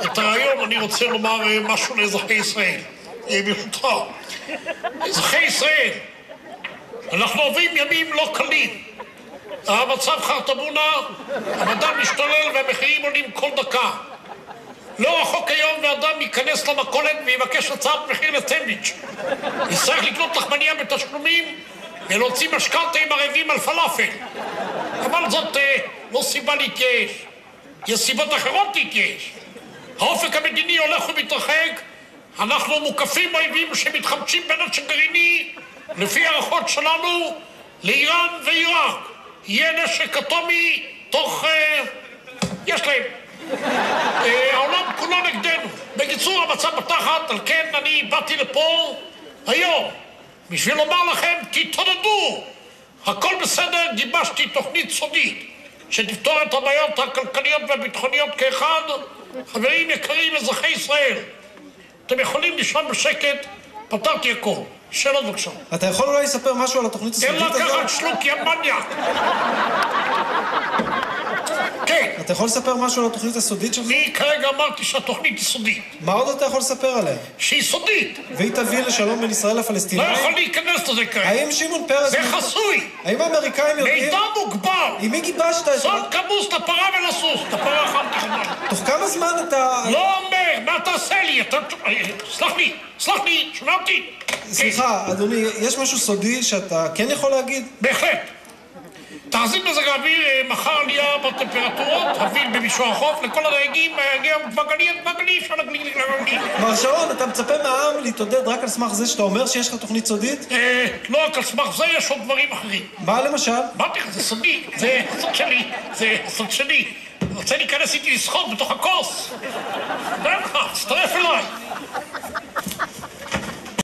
את הרעיון אני רוצה לומר משהו לאזרחי ישראל. ברשותך. אזרחי ישראל, אנחנו עוברים ימים לא קלים. המצב חרטבונה, המדע משתולל והמחירים עולים כל דקה. לא רחוק היום ואדם ייכנס למכולת ויבקש הצעת מחיר לסנדוויץ'. יצטרך לקנות לחמניה בתשלומים ולהוציא משכנתא עם ערבים על פלאפל. אבל זאת לא סיבה להתייאש. יש סיבות אחרות להתייאש. האופק המדיני הולך ומתרחק, אנחנו מוקפים אויבים שמתחמשים בנשק גרעיני, לפי הערכות שלנו, לאיראן ועיראק. יהיה נשק אטומי תוך... יש להם. העולם כולו נגדנו. בקיצור, המצב בתחת, על כן אני באתי לפה היום, בשביל לומר לכם, תתעודדו. הכל בסדר, גיבשתי תוכנית סודית, שתפתור את הבעיות הכלכליות והביטחוניות כאחד. חברים יקרים, אזרחי ישראל, אתם יכולים לישון בשקט, פתרתי הכל. שאלות בבקשה. אתה יכול אולי לספר משהו על התוכנית הסודית הזאת? אין לקחת שלוק, יא מניאק. כן. אתה יכול לספר משהו על התוכנית הסודית שלך? אני כרגע אמרתי שהתוכנית היא סודית. מה עוד אתה יכול לספר עליה? שהיא סודית. והיא תביא לשלום בין ישראל לפלסטינאים? לא יכול להיכנס לזה כרגע. האם שמעון פרס... זה חסוי. האם האמריקאים יודעים... מידע מוגבל. עם מי גיבשת את... סוד כמוס לפרה ולסוס. לפרה אכלתי חמש. תוך כמה זמן אתה... לא אומר, מה תעשה לי? סלח לי, שומע אותי? סליחה, אדוני, יש משהו סודי שאתה כן יכול להגיד? בהחלט. תחזית מזג האוויר, מחר עלייה בטמפרטורות, הביל במישור החוף, לכל הדייגים, מגלי, אפשר לגליל. מר שרון, אתה מצפה מהעם להתעודד רק על סמך זה שאתה אומר שיש לך תוכנית סודית? לא רק על סמך זה, יש עוד דברים אחרים. מה למשל? אמרתי לך, זה סודי, זה סוד שלי, זה סוד שלי. רוצה להיכנס איתי לשחות בתוך הכוס? תצטרף אליי.